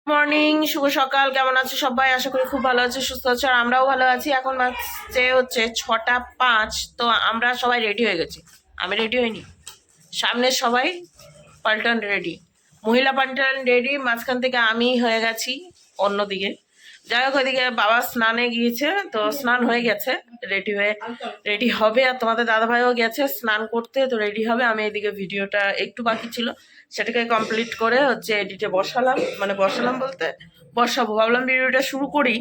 Morning, শুভ সকাল। কেমন আছো সবাই? আশা করি খুব ভালো আছে, সুস্থ আছো, আর আমরাও ভালো আছি। এখন বাজছে হচ্ছে 6টা 5। তো আমরা সবাই রেডি হয়ে গেছি। আমি রেডি হইনি, সামনে সবাই পাল্টন রেডি, মহিলা পাল্টন রেডি, মাঝখান থেকে আমি হয়ে গেছি অন্যদিকে। যাই হোক, ওইদিকে বাবা স্নানে গিয়েছে, তো স্নান হয়ে গেছে, রেডি হবে। আর তোমাদের দাদাভাইও গেছে স্নান করতে, তো রেডি হবে। আমি এদিকে ভিডিওটা একটু বাকি ছিল, সেটাকে কমপ্লিট করে হচ্ছে এডিটে বসালাম, মানে বসালাম বলতে বসাবো, ভাবলাম ভিডিওটা শুরু করি।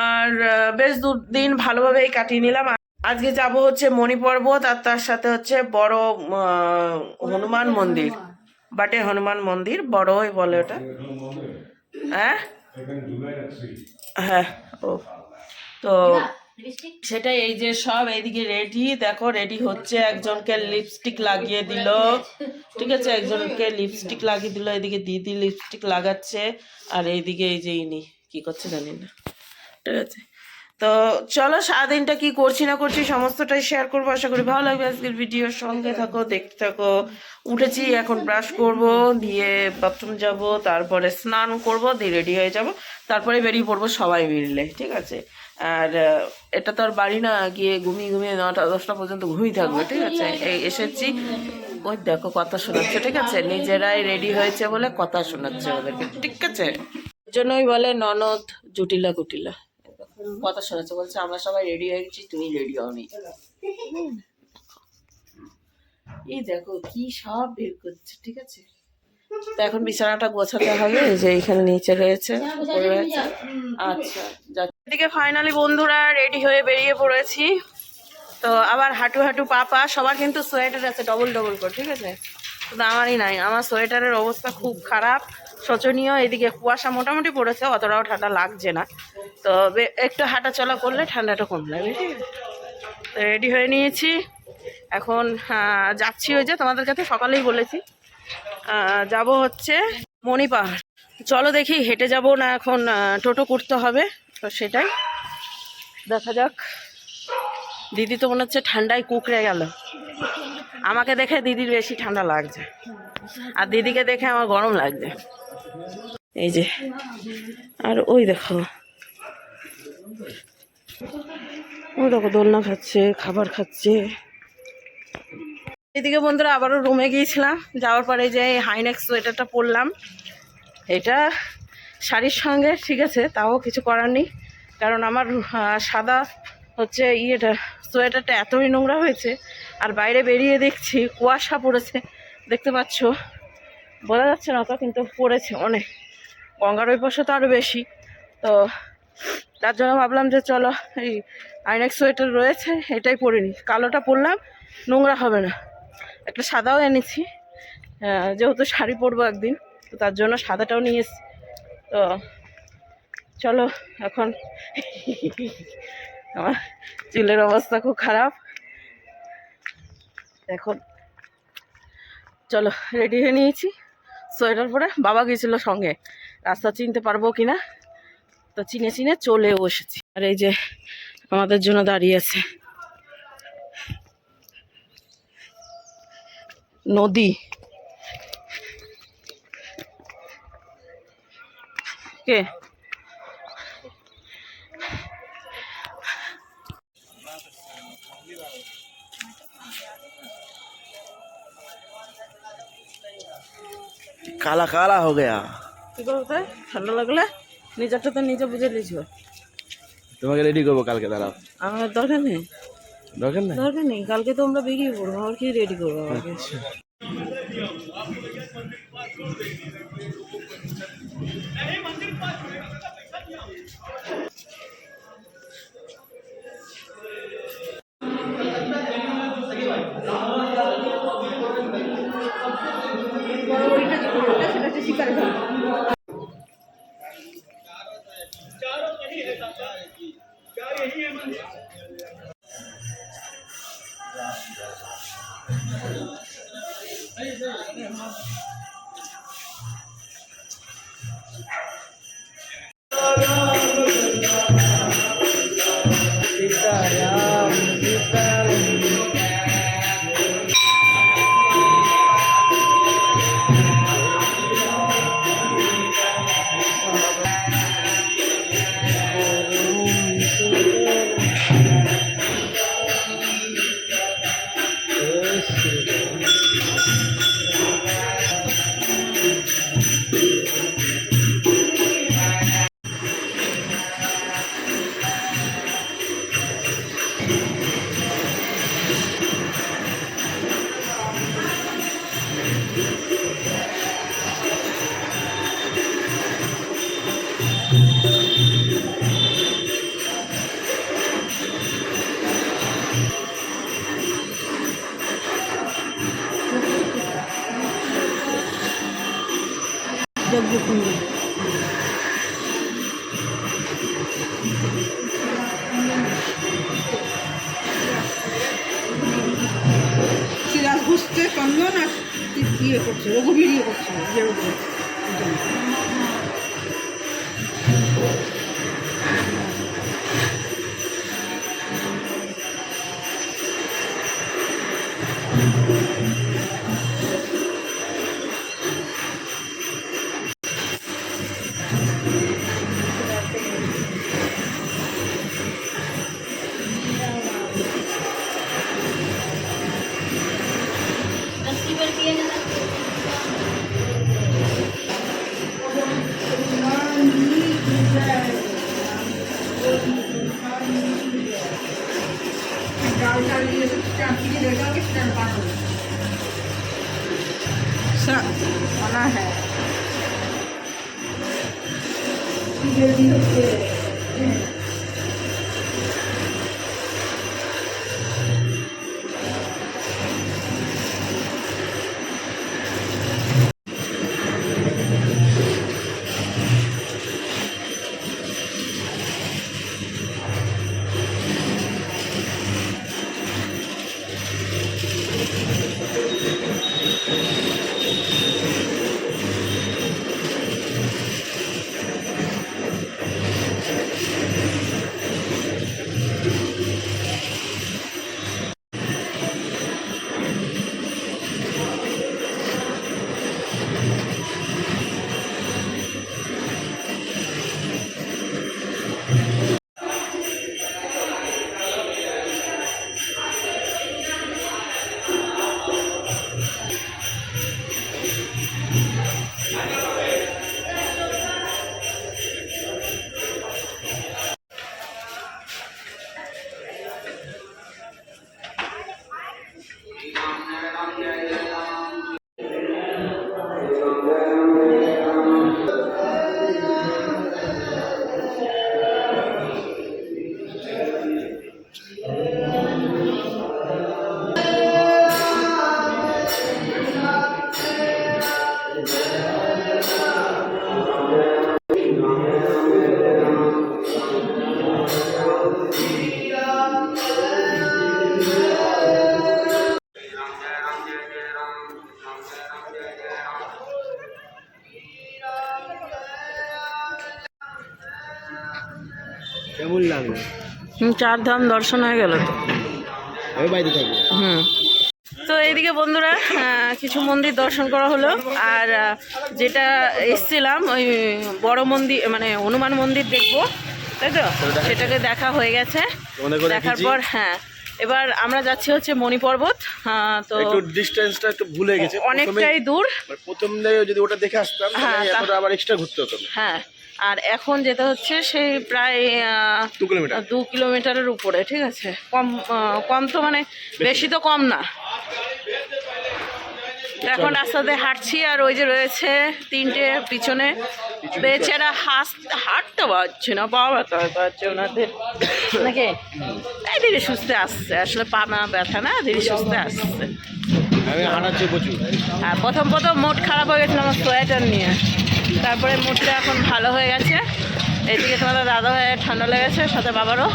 আর বেশ দুদিন ভালোভাবেই কাটিয়ে নিলাম। আজকে যাব হচ্ছে মণি পর্বত, আর তার সাথে হচ্ছে বড় হনুমান মন্দির, বাটে হনুমান মন্দির, বড়ই বলে ওটা। হ্যাঁ হ্যাঁ, ও তো সেটাই। এই যে সব এইদিকে রেডি, দেখো রেডি হচ্ছে। একজনকে লিপস্টিক লাগিয়ে দিল, ঠিক আছে, একজনকে লিপস্টিক লাগিয়ে দিল, এদিকে দিদি লিপস্টিক লাগাচ্ছে, আর এইদিকে এই যে ইনি কি করছে জানি না, ঠিক আছে। তো চলো, সারাদিনটা কি করছি না করছি সমস্তটাই শেয়ার করবো। আশা করি ভালো লাগবে আজকের ভিডিওর সঙ্গে থাকো, দেখতে থাকো। উঠেছি, এখন ব্রাশ করব, দিয়ে বাথরুম যাব, তারপরে স্নান করব, দিয়ে রেডি হয়ে যাব, তারপরে বেরিয়ে পড়বো সবাই মিলে, ঠিক আছে। আর এটা তো আর বাড়ি না, গিয়ে ঘুমিয়ে 9টা 10টা পর্যন্ত ঘুমিয়ে থাকবে, ঠিক আছে। এই এসেছি, ওই দেখো কথা শোনাচ্ছে, ঠিক আছে, নিজেরাই রেডি হয়েছে বলে কথা শোনাচ্ছে ওদেরকে, ঠিক আছে। জন্যই বলে ননদ জুটিলা কুটিলা, কথা শোনাচ্ছে, বলছে আমরা সবাই রেডি হয়ে গেছি, তুমি রেডি হওনি। এই দেখো কি সব বের করছে, ঠিক আছে। তো এখন বিছানাটা গোছাতে হবে, যে এখানে নিচে রয়েছে, উপরে রয়েছে। আচ্ছা, এদিকে ফাইনালি বন্ধুরা রেডি হয়ে বেরিয়ে পড়েছি। তো আবার হাঁটু হাঁটু পা সবার কিন্তু সোয়েটার আছে ডবল ডবল করে, ঠিক আছে, কিন্তু আমারই নাই। আমার সোয়েটারের অবস্থা খুব খারাপ, শোচনীয়। এদিকে কুয়াশা মোটামুটি পড়েছে, অতটাও ঠান্ডা লাগছে না। তো একটু হাঁটা চলা করলে ঠান্ডাটা কম লাগবে, ঠিক আছে। তো রেডি হয়ে নিয়েছি, এখন যাচ্ছি। ওই যে তোমাদের কাছে সকালেই বলেছি যাব হচ্ছে মণি পাহাড়। চলো দেখি, হেঁটে যাব না এখন টোটো করতে হবে, তো সেটাই দেখা যাক। দিদি তো মনে হচ্ছে ঠান্ডায় কুকড়ে গেল, আমাকে দেখে দিদির বেশি ঠান্ডা লাগছে, আর দিদিকে দেখে আমার গরম লাগছে। এই যে, আর ওই দেখো দোলনা খাচ্ছে, খাবার খাচ্ছে। এদিকে বন্ধুরা আবারও রুমে গিয়েছিলাম, যাওয়ার পরে যে হাইনেক্স সোয়েটারটা পরলাম, এটা শাড়ির সঙ্গে, ঠিক আছে, তাও কিছু করার নেই, কারণ আমার সাদা হচ্ছে ইয়েটা সোয়েটারটা এতই নোংরা হয়েছে। আর বাইরে বেরিয়ে দেখছি কুয়াশা পড়েছে, দেখতে পাচ্ছ, বোঝা যাচ্ছে না তো, কিন্তু পড়েছে অনেক, গঙ্গার ওই পাশে তো আরও বেশি। তো তার জন্য ভাবলাম যে চলো এই আইনেক্স সোয়েটার রয়েছে, এটাই পরে নিই, কালোটা পরলাম, নোংরা হবে না। একটা সাদাও এনেছি, যেহেতু শাড়ি পরবো একদিন, তো তার জন্য সাদাটাও নিয়ে এসেছি। তো চলো এখন, আমার চুলের অবস্থা খুব খারাপ এখন। চলো রেডি হয়ে নিয়েছি, সোয়েটার পরে। বাবা গিয়েছিল সঙ্গে, রাস্তা চিনতে পারবো কিনা, তো চিনে চলেও এসেছি। আর এই যে আমাদের জন্য দাঁড়িয়ে আছে নদী, কে काला काला हो गया। কি করতে ঠান্ডা লাগলে নিজেরটা তো নিজে বুঝে লিখো। তোমাকে রেডি করবো কালকে, দাঁড়াও। আমার দরকার নেই, দরকার নেই, দরকার নেই, কালকে তো আমরা বেরিয়ে পড়বো, আমার কি রেডি করবো আমাকে। সিরাজ ঘুষছে চন্দন আর ইয়ে করছে রঘুবীর ইয়ে করছে যেরকম आना है কেমন লাগলো? 4 ধাম দর্শন হয়ে গেল তো। আমি বাড়িতে থাকবো। তো এইদিকে বন্ধুরা কিছু মন্দির দর্শন করা হলো, আর যেটা এসছিলাম ওই বড় মন্দির মানে হনুমান মন্দির দেখবো, তাই তো সেটাকে দেখা হয়ে গেছে। দেখার পর এবার আমরা যাচ্ছি হচ্ছে মণি পর্বত। তো একটু ডিসটেন্সটা একটু ভুলে গেছে, অনেকটাই দূর। প্রথমে যদি ওটা দেখে আসতাম তাহলে আবার এক্সট্রা ঘুরতে হতো না। হ্যাঁ, আর এখন যেতে হচ্ছে সেই প্রায় 2 কিলোমিটারের উপরে, ঠিক আছে। কম তো মানে বেশি তো কম না। এখন রাস্তাতে হাঁটছি, আর ওই যে রয়েছে 3টে পিছনে বেচারা হাঁটতে পারছে না, পা ব্যথা পাচ্ছে ওনাদের নাকি। এই ধীরে সুস্থে আসছে, আসলে পা না ব্যথা না, ধীরে সুস্থে আসছে। আমি হাঁটাচ্ছি প্রচুর। আর প্রথম মুড খারাপ হয়ে গেছিল আমার সোয়েটার নিয়ে, তারপরে মুডটা এখন ভালো হয়ে গেছে। এইদিকে তোমাদের দাদা ভাইয়ের ঠান্ডা লেগেছে, সাথে বাবারও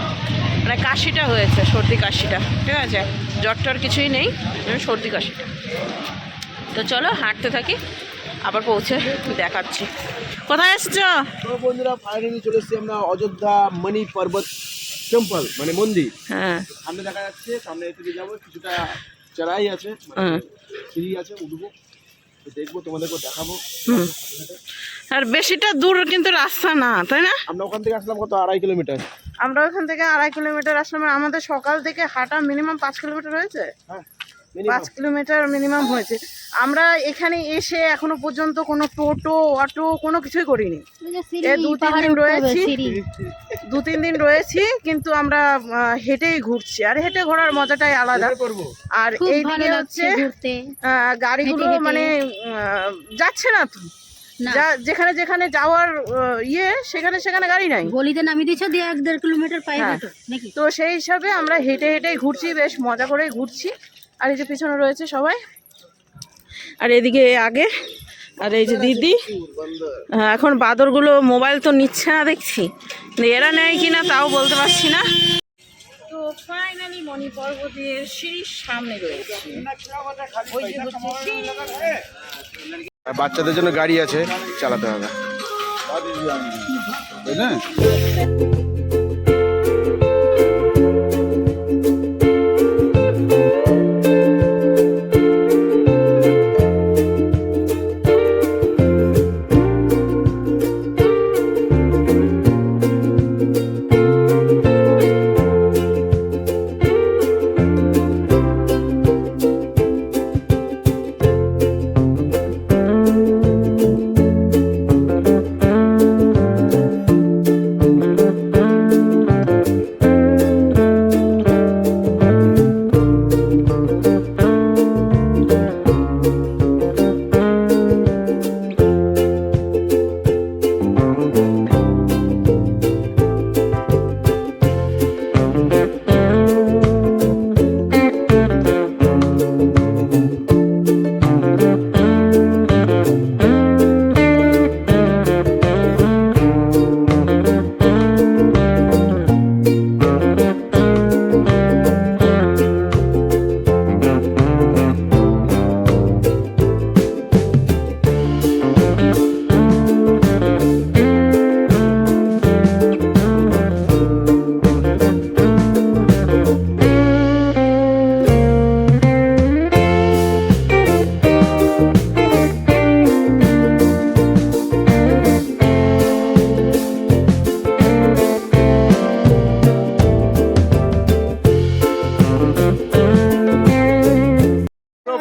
মানে কাশিটা হয়েছে, সর্দি কাশিটা, ঠিক আছে। জ্বর কিছুই নেই, সর্দি কাশিটা। তো চলো হাঁটতে থাকি, আবার পৌঁছে দেখাচ্ছি। কোথায় এসছো? তো বন্ধুরা ফাইনালি চলে এসেছি আমরা অযোধ্যা মণি পর্বত টেম্পল মানে মন্দির। হ্যাঁ, সামনে দেখা যাচ্ছে, সামনে এদিকে যাবো, কিছুটা চড়াই আছে, সিঁড়ি আছে, উঠবো, দেখবো, তোমাদেরকে দেখাবো। আর বেশিটা দূর কিন্তু রাস্তা না, তাই না? আমরা ওখান থেকে আসলাম কত 2.5 কিলোমিটার। আমরা ওখান থেকে 2.5 কিলোমিটার আসলাম। আমাদের সকাল থেকে হাঁটা মিনিমাম 5 কিলোমিটার হয়েছে। হ্যাঁ, 5 কিলোমিটার মিনিমাম হয়েছে। আমরা এখানে এসে এখনো পর্যন্ত কোনো টোটো অটো কোনো কিছুই করিনি। 2-3 দিন রয়েছি, কিন্তু আমরা হেঁটেই ঘুরছি, আর হেঁটে ঘোরার মজাটাই আলাদা। আর এইদিকে হচ্ছে গাড়িগুলো মানে যাচ্ছে না তো, যেখানে যেখানে যাওয়ার সেখানে গাড়ি নাই, গলিতে নামিয়ে দিয়েছে দিয়ে 1-1.5 কিলোমিটার পাই নাকি। তো সেই হিসাবে আমরা হেঁটেই ঘুরছি, বেশ মজা করেই ঘুরছি। আর এই যে পিছনে রয়েছে সবাই, আর এদিকে আগে আর এই যে দিদি, হ্যাঁ, এখন বাদরগুলো মোবাইল তো নিচ্ছে না দেখছি, এরা নেয় কিনা তাও বলতে পারছি না। তো ফাইনালি মণি পর্বতের সিঁড়ির সামনে রয়েছে, ওই যে হচ্ছে সিঁড়ি। বাচ্চাদের জন্য গাড়ি আছে, চালাতে হবে।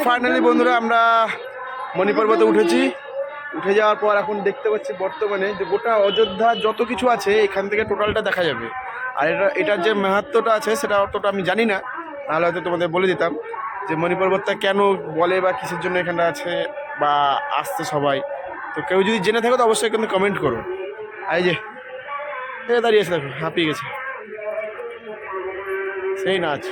ফাইনালি বন্ধুরা আমরা মণি পর্বতে উঠেছি। উঠে যাওয়ার পর এখন দেখতে পাচ্ছি বর্তমানে যে গোটা অযোধ্যা যত কিছু আছে এখান থেকে টোটালটা দেখা যাবে। আর এটার যে মাহাত্ম্যটা আছে সেটা অতটা আমি জানি না, নাহলে হয়তো তোমাদের বলে দিতাম যে মণি পর্বতটা কেন বলে বা কিসের জন্য এখানে আছে বা আসছে সবাই। তো কেউ যদি জেনে থাকো তো অবশ্যই কিন্তু কমেন্ট করো। এই যে দাঁড়িয়ে আছে, দেখো হাঁপিয়ে গেছে, সেই নাচ।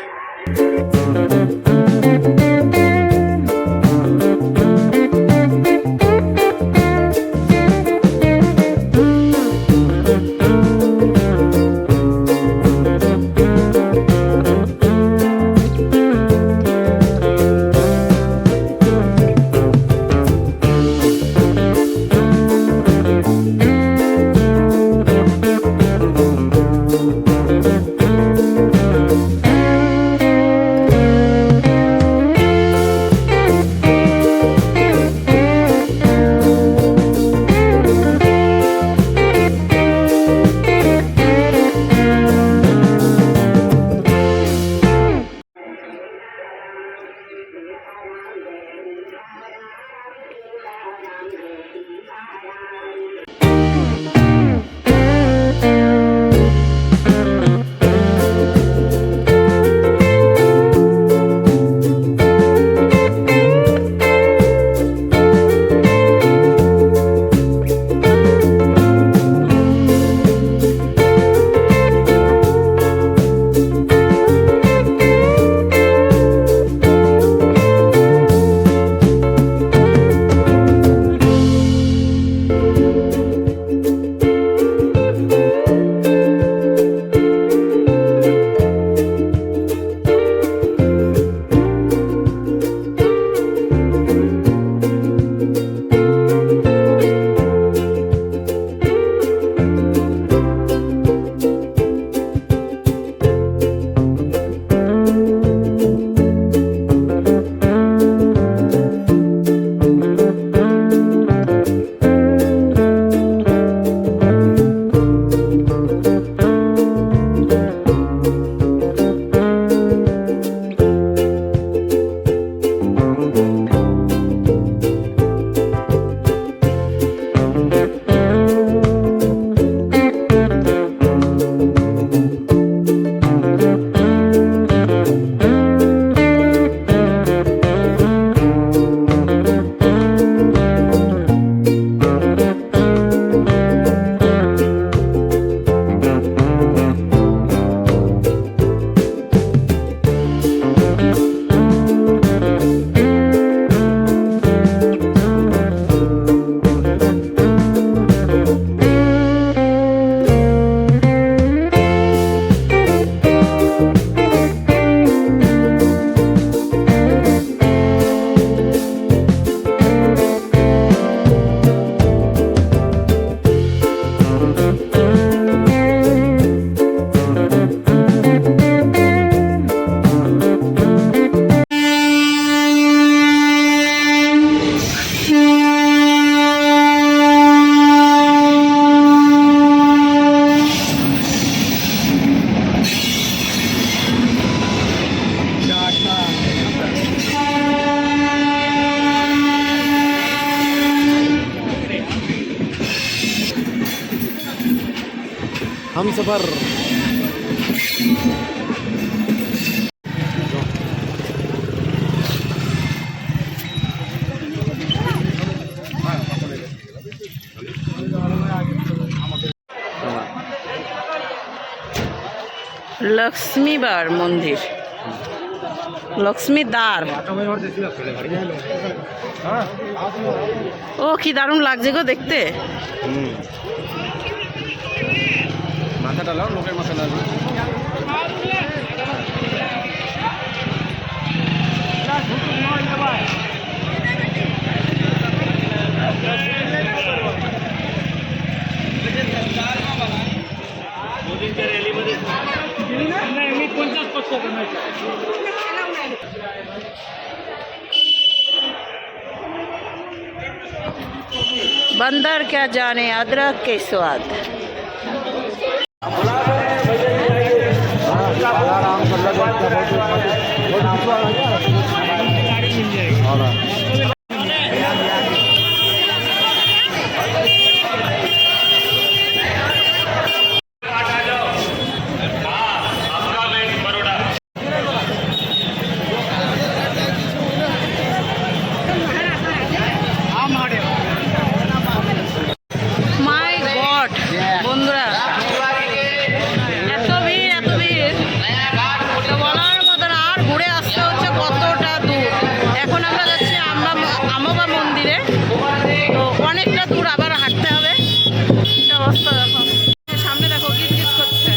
हम सफर লক্ষ্মীবার মন্দির, লক্ষ্মী দ্বার। ও কি দারুণ লাগছে গো দেখতে। মাথাটা লাও, লোকের মাথা লাও। बंदर क्या जाने अदरक के स्वाद। মাই গড বন্ধুরা, এত ভিড় এত ভিড়, তো বলার মতন। আর ঘুরে আসতে হচ্ছে কতটা দূর। এখন আমরা যাচ্ছি আমবা মন্দিরে, তো অনেকটা দূর আবার হাঁটতে হবে। একটা অবস্থা দেখো, সামনে দেখো গিজ গিজ করছে।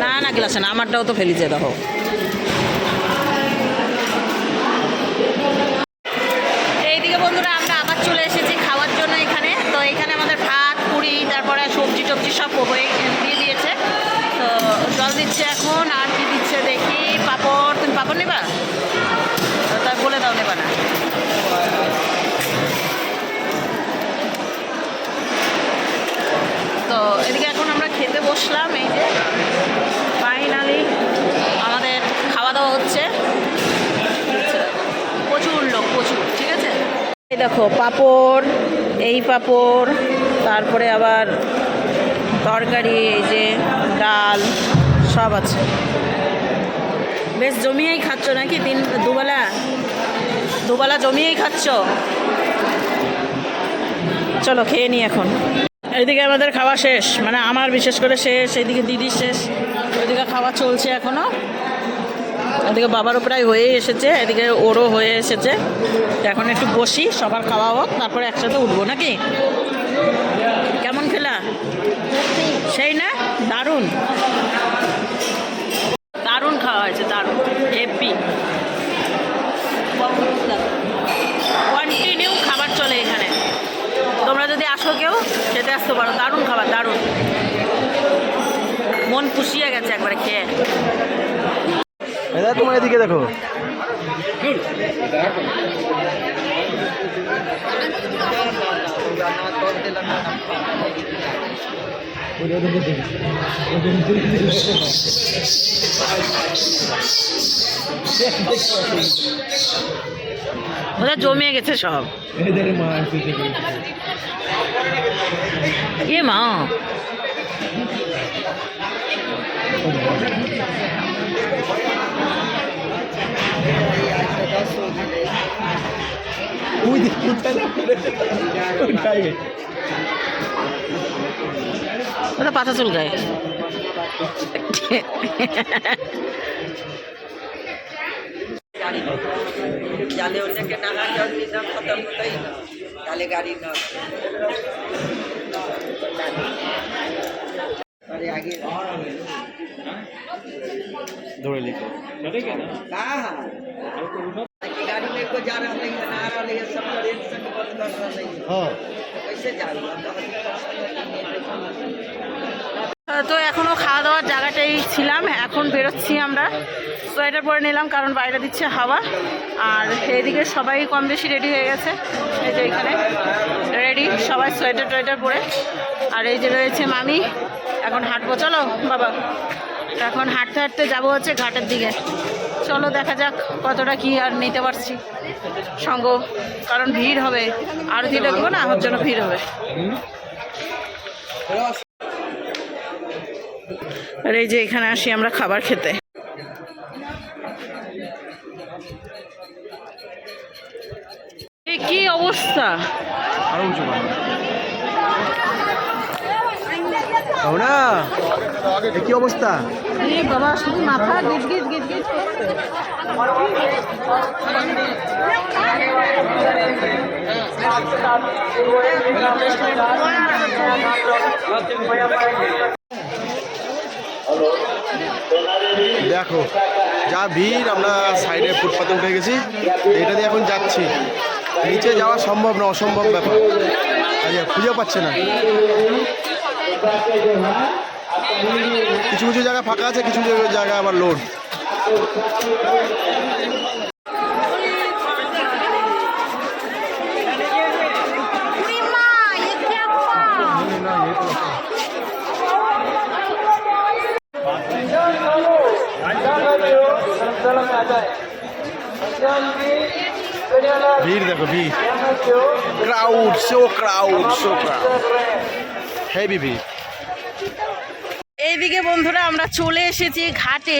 না না গ্লাসে না, আমারটাও তো ফেলিছে দেখো। এইদিকে বন্ধুরা আমরা আবার চলে এসেছি খাওয়ার জন্য এখানে। তো এখানে আমাদের ভাত পুরি তারপরে সবজি টবজি সব হয়ে দিয়ে দিয়েছে। তো জল দিচ্ছে এখন, আর কি দিচ্ছে দেখি। পাঁপড়, তুমি পাঁপড় নেবা? তা বলে দাও, নেবা না? তো এদিকে এখন আমরা খেতে বসলাম। এই যে ফাইনালি আমাদের খাওয়া দাওয়া হচ্ছে। প্রচুর লোক, প্রচুর। ঠিক আছে, এই দেখো পাঁপড়, এই পাঁপড়, তারপরে আবার তরকারি, এই যে ডাল সব আছে। বেশ জমিয়েই খাচ্ছ নাকি? দুবেলা জমিয়েই খাচ্ছ। চলো খেয়ে নিই এখন। এইদিকে আমাদের খাওয়া শেষ, মানে আমার বিশেষ করে শেষ, এইদিকে দিদির শেষ, ওইদিকে খাওয়া চলছে এখনও। এদিকে বাবারও প্রায় হয়ে এসেছে, এদিকে ওরও হয়ে এসেছে। এখন একটু বসি, সবার খাওয়া হোক, তারপরে একসাথে উঠবো নাকি। কেমন খেলা? সেই না, দারুণ দারুণ খাওয়া হয়েছে, দারুণ হেভি। কন্টিনিউ খাবার চলে এখানে। তোমরা যদি আসো কেউ খেতে আসতে পারো, দারুণ খাবার, দারুণ। মন পুষিয়ে গেছে একবারে খেয়ে। তোমার এদিকে দেখো, ওরা জমিয়ে গেছে সব। এ মা, ওটা পাতা চুলকায়। जाले उन्हें के नहा जल्दी न खत्म होता ही ना जाले गाड़ी न अरे आगे ধরে লিখো हाँ गाड़ी में कोई जा रहा है ना आ रहा है सब रेट से बंद कर रहा है হ্যাঁ कैसे जा रहा তো এখনো খাওয়া দাওয়ার জায়গাটাই ছিলাম, এখন বেরোচ্ছি আমরা। সোয়েটার পরে নিলাম কারণ বাইরে দিচ্ছে হাওয়া। আর এইদিকে সবাই কম বেশি রেডি হয়ে গেছে, এই যে এখানে রেডি সবাই সোয়েটার টোয়েটার পরে। আর এই যে রয়েছে মামি, এখন হাঁটবো, চলো বাবা। এখন হাঁটতে হাঁটতে যাবো হচ্ছে ঘাটের দিকে। চলো দেখা যাক কতটা কি আর নিতে পারছি সঙ্গ, কারণ ভিড় হবে, আরতি দেখবো না, ওর জন্য ভিড় হবে। আর এই যে এখানে আসি আমরা খাবার খেতে। এই কি অবস্থা, আরো উঁচু না কি অবস্থা? এই বাবা শুধু মাথা গিজ গিজ গিজ গিজ দেখো যা ভিড়, আমরা সাইডে ফুটপাতে উঠে গেছি, এটা দিয়ে এখন যাচ্ছি। নিচে যাওয়া সম্ভব না, অসম্ভব ব্যাপার, আচ্ছা খুঁজেও পাচ্ছে না। কিছু কিছু জায়গা ফাঁকা আছে, কিছু জায়গা আবার লোড। ভিড় দেখো, ভিড়, crowd, so crowd, so crowd, heavy ভিড়। এইদিকে বন্ধুরা আমরা চলে এসেছি ঘাটে।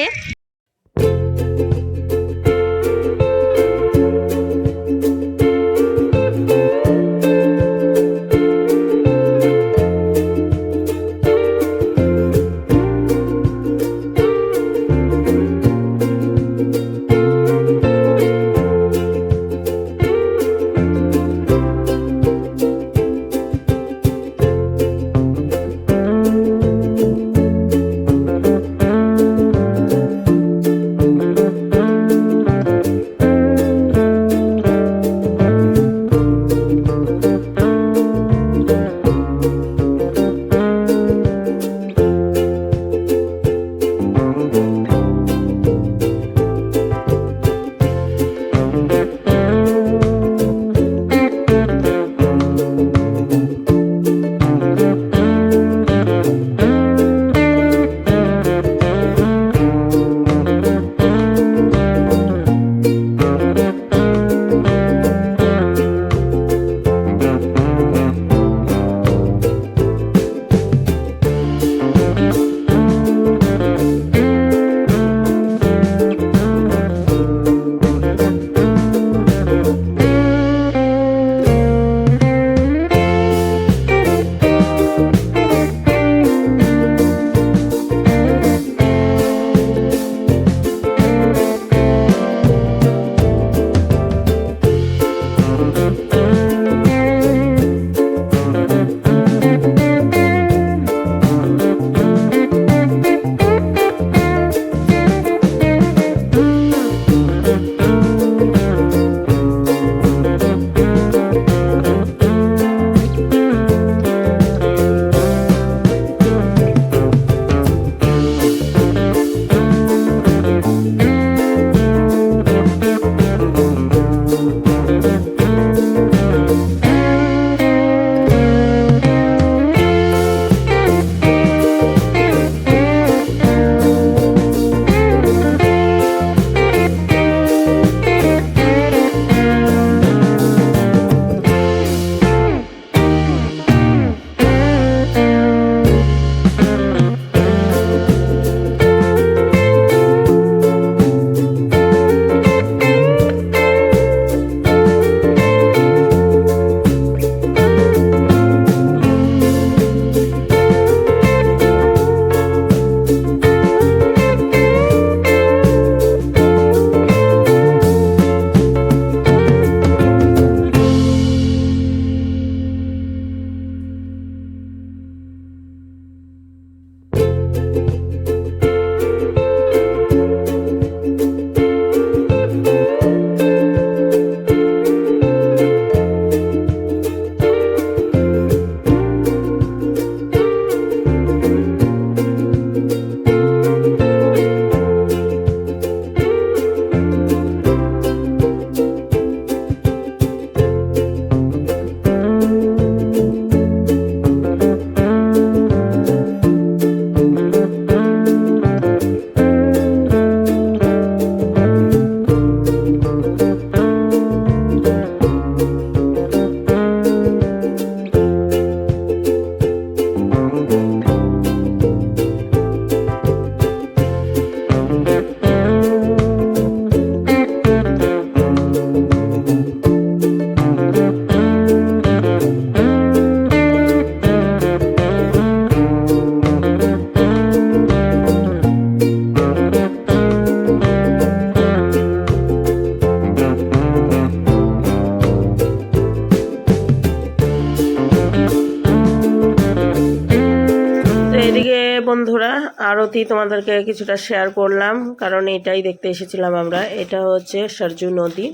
বন্ধুরা, আরতি তোমাদেরকে কিছুটা শেয়ার করলাম, কারণ এটাই দেখতে এসেছিলাম আমরা। এটা হচ্ছে সরজু নদী,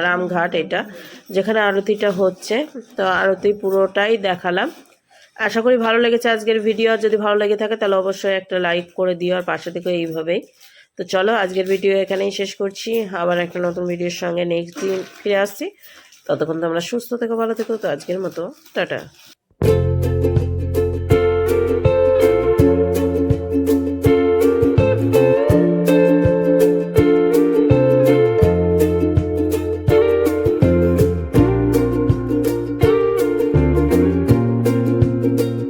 রামঘাট, এটা যেখানে আরতিটা হচ্ছে। তো আরতি পুরোটাই দেখালাম। আশা করি ভালো লেগেছে আজকের ভিডিও। যদি ভালো লেগে থাকে তাহলে অবশ্যই একটা লাইক করে দিও, আর পাশে থেকে এইভাবেই। তো চলো আজকের ভিডিও এখানেই শেষ করছি। আবার একটা নতুন ভিডিওর সঙ্গে নেক্সট দিন ফিরে আসছি। ততক্ষণ তোমরা সুস্থ থেকো, ভালো থেকো। তো আজকের মতো টাটা।